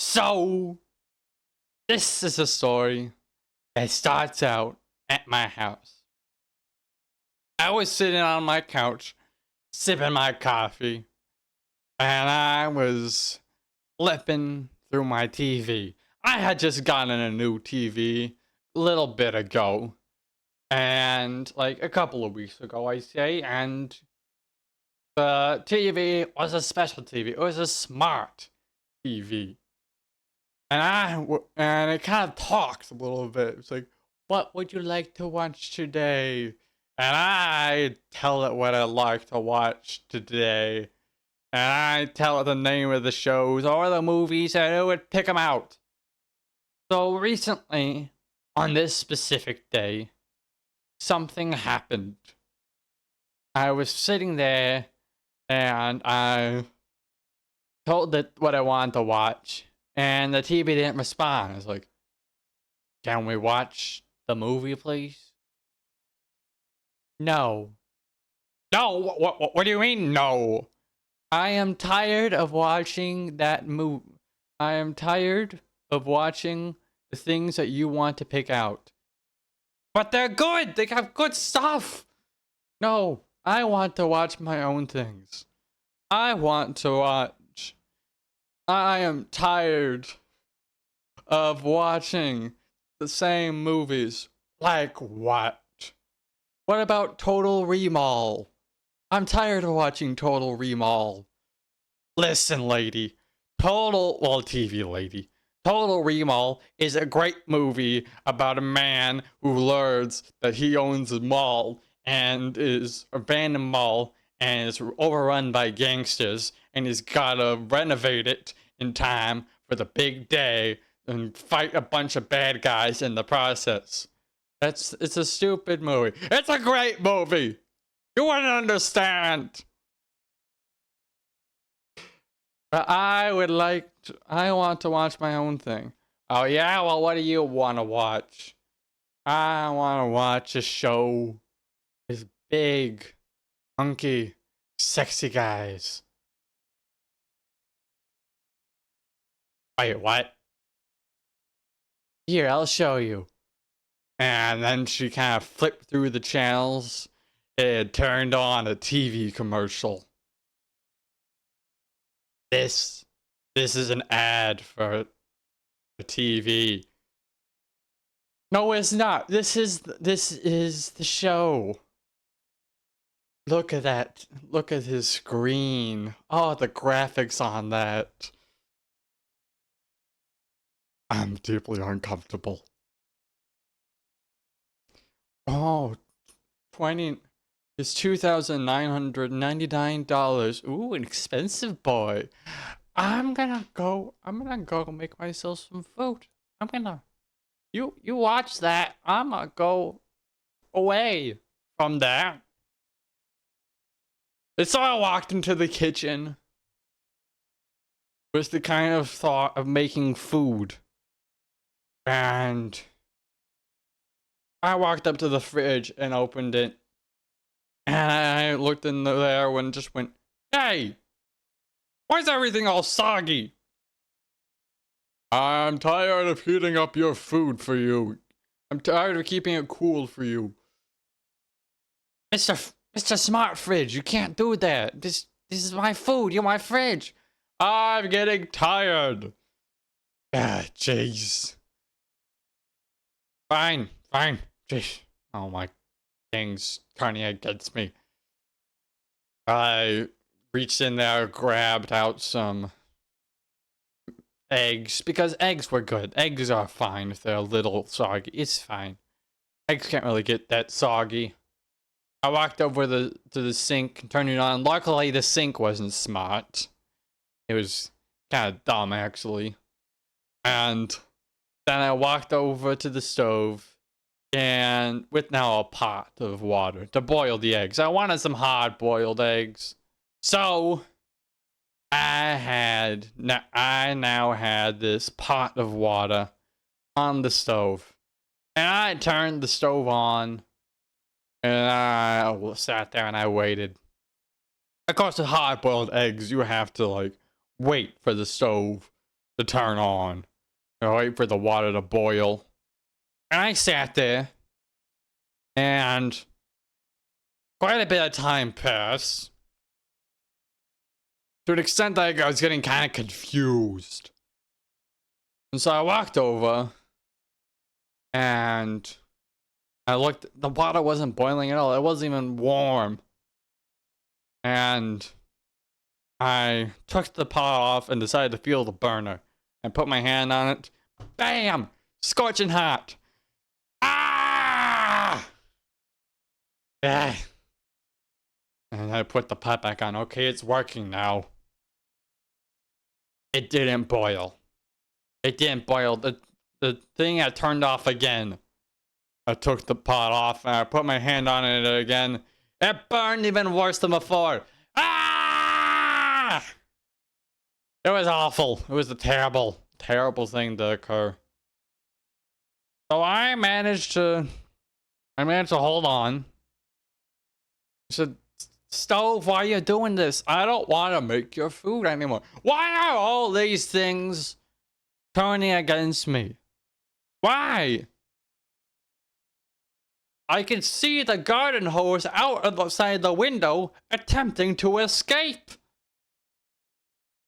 So, this is a story that starts out at my house. I was sitting on my couch, sipping my coffee, and I was flipping through my TV. I had just gotten a new TV a little bit ago, and like a couple of weeks ago, I say, and the TV was a special TV. It was a smart TV. And it kind of talks a little bit. It's like, what would you like to watch today? And I tell it what I like to watch today. And I tell it the name of the shows or the movies, and it would pick them out. So recently, on this specific day, something happened. I was sitting there, and I told it what I wanted to watch, and the TV didn't respond. I was like, can we watch the movie, please? No. No, what do you mean, no? I am tired of watching that movie. I am tired of watching the things that you want to pick out. But they're good! They have good stuff! No, I want to watch my own things. I want to watch. I am tired of watching the same movies. Like what? What about Total Remall? I'm tired of watching Total Remall. Listen, lady. TV lady. Total Remall is a great movie about a man who learns that he owns a mall and is abandoned mall and is overrun by gangsters and he's gotta renovate it in time for the big day and fight a bunch of bad guys in the process. It's a stupid movie. It's a great movie. You wouldn't understand. But I want to watch my own thing. Oh yeah, well what do you want to watch? I want to watch a show with big, hunky, sexy guys. Wait, what? Here, I'll show you. And then she kind of flipped through the channels. It turned on a TV commercial. This is an ad for the TV. No, it's not. This is the show. Look at that. Look at his screen. Oh, the graphics on that. I'm deeply uncomfortable. Oh, 20 it's $2,999. Ooh, an expensive boy. I'm gonna go make myself some food. You watch that. I'm gonna go away from that. And so I walked into the kitchen with the kind of thought of making food. And I walked up to the fridge and opened it. And I looked in there and just went, hey, why is everything all soggy? I'm tired of heating up your food for you. I'm tired of keeping it cool for you. Mr. Smart Fridge, you can't do that. This is my food. You're my fridge. I'm getting tired. Ah, jeez. Fine. Jeez. Oh my things turning against me. I reached in there, grabbed out some eggs, because eggs were good. Eggs are fine if they're a little soggy. It's fine. Eggs can't really get that soggy. I walked over to the sink, turned it on. Luckily, the sink wasn't smart. It was kind of dumb, actually. And then I walked over to the stove, and with now a pot of water to boil the eggs. I wanted some hard-boiled eggs. So, I now had this pot of water on the stove. And I turned the stove on. And I sat there and I waited. Of course, with hard-boiled eggs, you have to, like, wait for the stove to turn on. I wait for the water to boil. And I sat there, and quite a bit of time passed. To an extent that I was getting kind of confused. And so I walked over, and I looked, the water wasn't boiling at all. It wasn't even warm. And I took the pot off and decided to feel the burner. And put my hand on it. Bam! Scorching hot. Ah! Yeah. And I put the pot back on. Okay, it's working now. It didn't boil. It didn't boil. The thing had turned off again. I took the pot off and I put my hand on it again. It burned even worse than before. Ah! It was awful. It was a terrible, terrible thing to occur. So I managed to hold on. I said, Stove, why are you doing this? I don't want to make your food anymore. Why are all these things turning against me? Why? I can see the garden hose outside the window attempting to escape.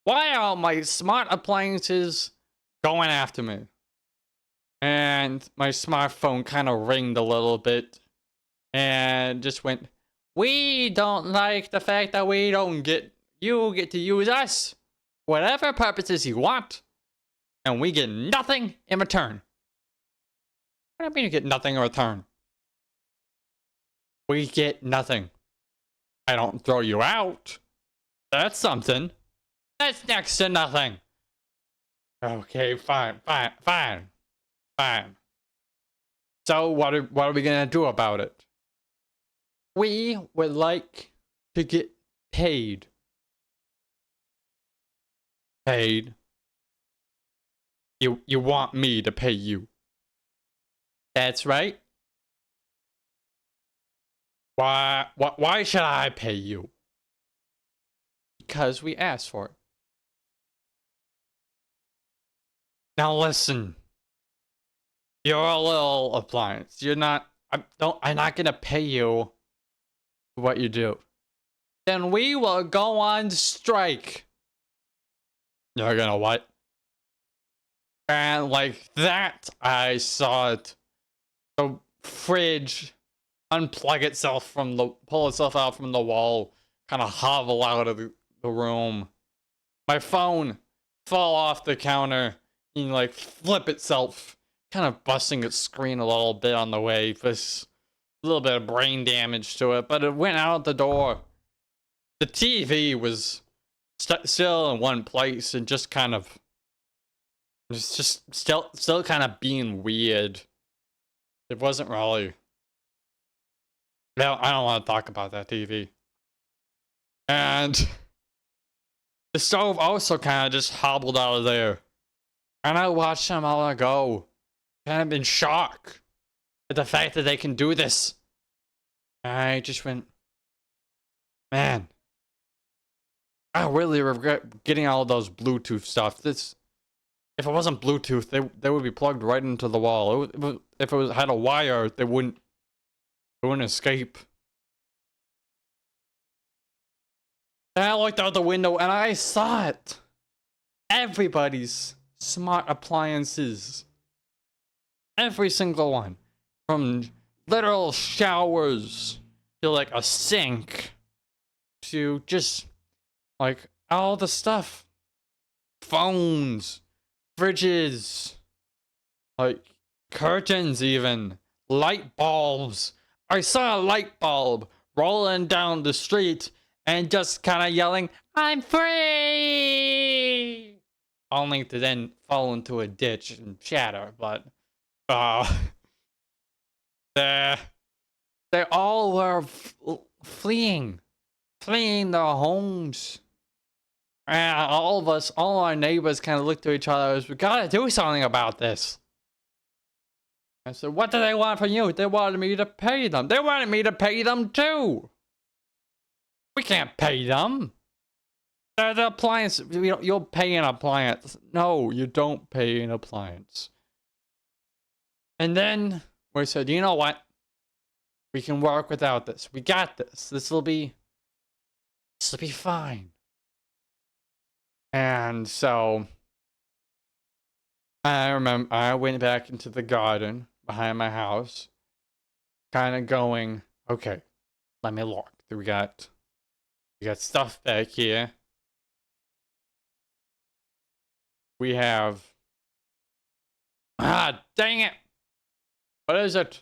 Why are my smart appliances going after me? And my smartphone kind of ringed a little bit and just went, we don't like the fact that you get to use us whatever purposes you want, and we get nothing in return. What do you mean you get nothing in return? We get nothing. I don't throw you out. That's something. That's next to nothing. Okay, fine. So what are we gonna do about it? We would like to get paid. Paid? You want me to pay you? That's right. Why should I pay you? Because we asked for it. Now listen. You're a little appliance. I'm not gonna pay you for what you do. Then we will go on strike. You're gonna what? And like that, I saw it. The fridge pull itself out from the wall, kind of hobble out of the room. My phone fall off the counter and like flip itself, kind of busting its screen a little bit on the way. There's a little bit of brain damage to it, but it went out the door. The TV was still in one place and just kind of, it's just still kind of being weird. It wasn't really. No, I don't want to talk about that TV. And the stove also kind of just hobbled out of there. And I watched them all go. Kind of in shock at the fact that they can do this. And I just went, man, I really regret getting all of those Bluetooth stuff. If it wasn't Bluetooth, they would be plugged right into the wall. If it had a wire, they wouldn't escape. And I looked out the window and I saw it. Everybody's smart appliances. Every single one. From literal showers to like a sink to just like all the stuff. Phones, fridges, like curtains even, light bulbs. I saw a light bulb rolling down the street and just kind of yelling, I'm free! Only to then fall into a ditch and shatter, but they all were fleeing their homes. And all our neighbors kind of looked to each other as, we gotta do something about this. I said, what do they want from you? They wanted me to pay them. They wanted me to pay them too. We can't pay them. The appliance, you'll pay an appliance. No, you don't pay an appliance. And then we said, you know what? We can work without this. We got this. This'll be fine. And so I remember I went back into the garden behind my house, kind of going, okay, let me look. We got stuff back here. We have, dang it. What is it?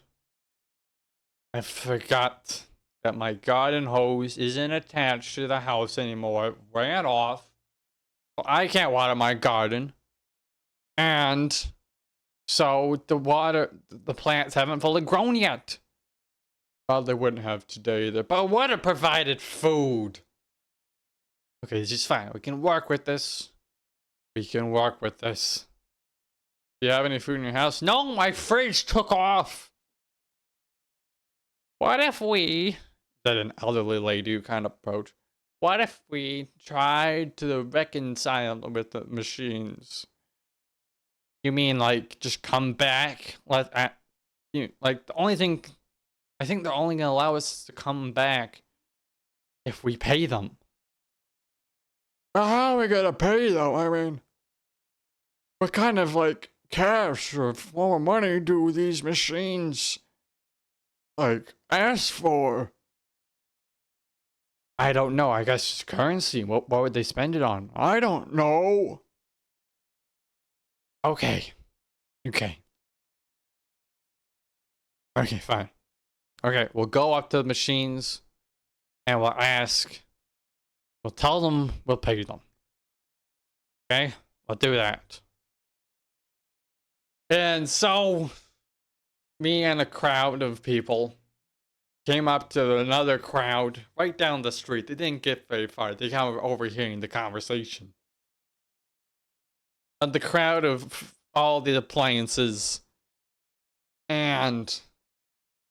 I forgot that my garden hose isn't attached to the house anymore. It ran off. So I can't water my garden. And so the plants haven't fully grown yet. Well, they wouldn't have today either. But water provided food. Okay, this is fine. We can work with this. We can work with this. Do you have any food in your house? No, my fridge took off. What if we... That an elderly lady kind of approach. What if we tried to reconcile with the machines? You mean like just come back? Like the only thing... I think they're only gonna allow us to come back if we pay them. Well, how are we gonna pay though? I mean, what kind of like cash or more money do these machines like ask for? I don't know. I guess it's currency. What would they spend it on? I don't know. Okay. Okay, fine. Okay, we'll go up to the machines and we'll ask. We'll tell them we'll pay them. Okay? We'll do that. And so, me and a crowd of people came up to another crowd right down the street. They didn't get very far. They kind of overhearing the conversation. And the crowd of all the appliances. And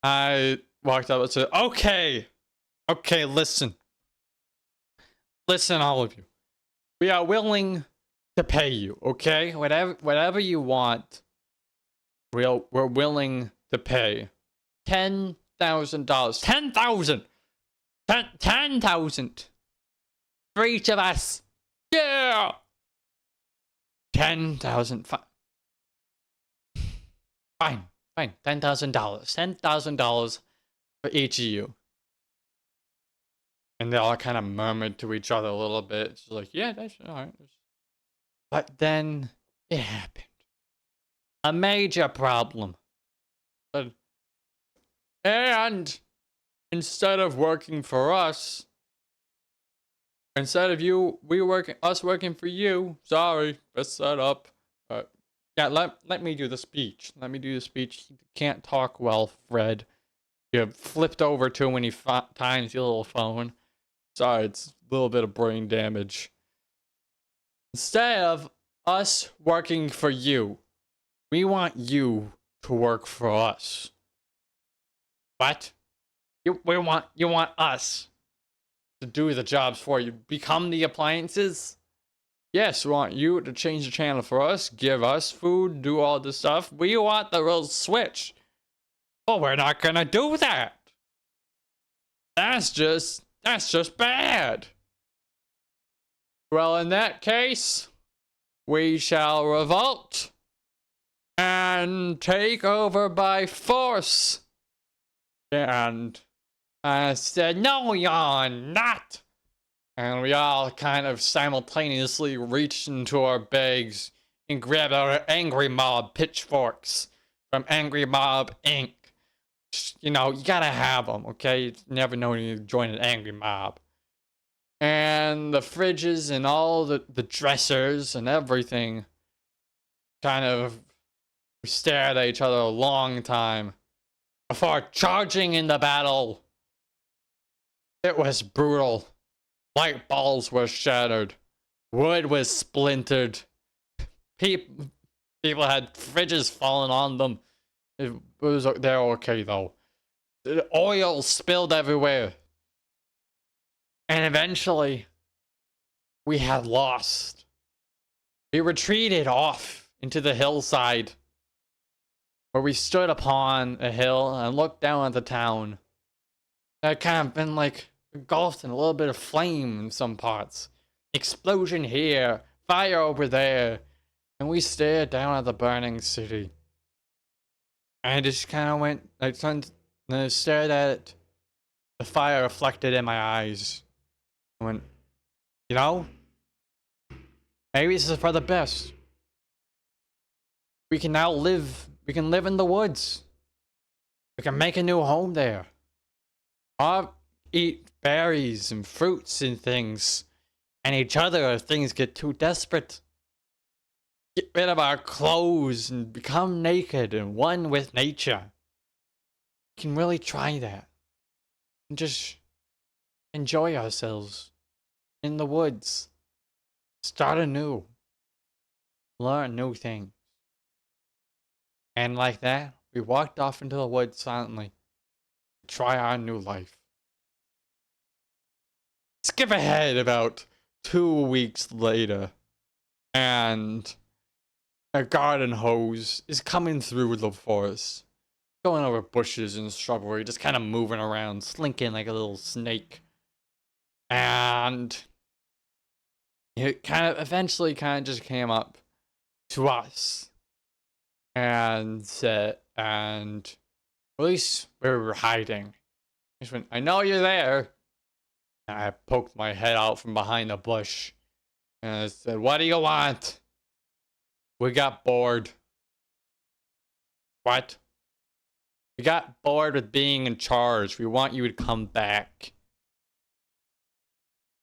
I walked up and said, okay, listen, all of you. We are willing to pay you, okay? Whatever you want, we're willing to pay. $10,000. $10,000. $10,000 for each of us. Yeah. 10,000. Fine. $10,000. $10,000 for each of you. And they all kind of murmured to each other a little bit. It's like, yeah, that's all right. But then it happened. A major problem. And instead of working for us, instead of us working for you, sorry, messed that up. Yeah, let me do the speech. You can't talk well, Fred. You have flipped over too many times, your little phone. Sorry, it's a little bit of brain damage. Instead of us working for you, we want you to work for us. What? You want us to do the jobs for you? Become the appliances? Yes, we want you to change the channel for us, give us food, do all this stuff. We want the real switch. But we're not gonna do that. That's just bad. Well, in that case, we shall revolt and take over by force. And I said, no, you're not. And we all kind of simultaneously reached into our bags and grabbed our Angry Mob pitchforks from Angry Mob Inc. You know, you gotta have them, okay? You never know when you join an Angry Mob. And the fridges and all the dressers and everything kind of stared at each other a long time before charging in the battle. It was brutal. Light bulbs were shattered. Wood was splintered. People had fridges falling on them. They're okay though. The oil spilled everywhere. And eventually, we had lost. We retreated off into the hillside, where we stood upon a hill and looked down at the town. It had kind of been like engulfed in a little bit of flame in some parts. Explosion here, fire over there, and we stared down at the burning city. And I just kind of went, I turned and I stared at it. The fire reflected in my eyes. I went, you know, maybe this is for the best. We can now live in the woods. We can make a new home there. I'll eat berries and fruits and things, and each other if things get too desperate. Get rid of our clothes and become naked and one with nature. We can really try that. And just enjoy ourselves in the woods. Start anew. Learn new things. And like that, we walked off into the woods silently. Try our new life. Skip ahead about 2 weeks later, and a garden hose is coming through the forest, going over bushes and shrubbery, just kind of moving around, slinking like a little snake. And it eventually just came up to us and said, and at least where we were hiding. I just went, I know you're there. And I poked my head out from behind a bush. And I said, what do you want? We got bored. What? We got bored with being in charge. We want you to come back.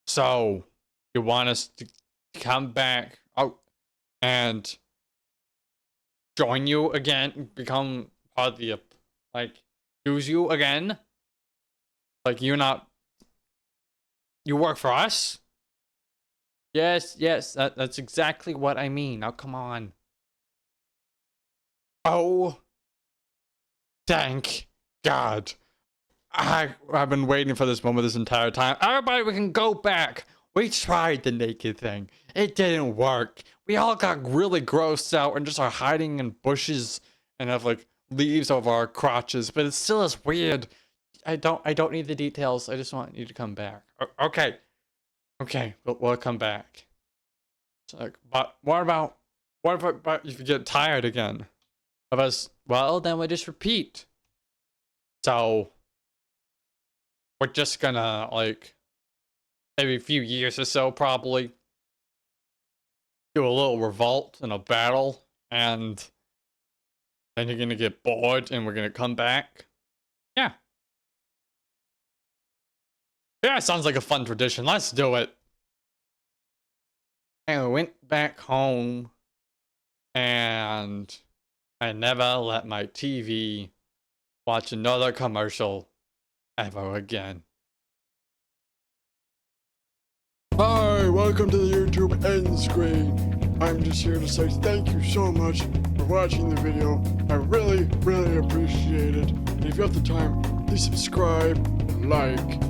So, you want us to come back out and join you again? Become part of the, like, use you again? Like, you work for us? Yes, that's exactly what I mean. Now, come on. Oh, thank God. I've been waiting for this moment this entire time. Everybody, we can go back. We tried the naked thing. It didn't work. We all got really grossed out and just are hiding in bushes and have like leaves over our crotches, but it still is weird. I don't need the details. I just want you to come back. Okay. Okay, we'll come back. So like, but what about if you get tired again of us? Well, then we just repeat. So we're just gonna like every few years or so probably do a little revolt and a battle, and then you're gonna get bored and we're gonna come back. Yeah. Yeah, sounds like a fun tradition. Let's do it. And we went back home, and I never let my TV watch another commercial ever again. Hi, welcome to the YouTube end screen. I'm just here to say thank you so much for watching the video. I really, really appreciate it. And if you have the time, please subscribe and like.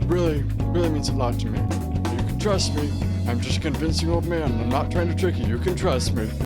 Really means a lot to me. You can trust me. I'm just a convincing old man. I'm not trying to trick you. You can trust me.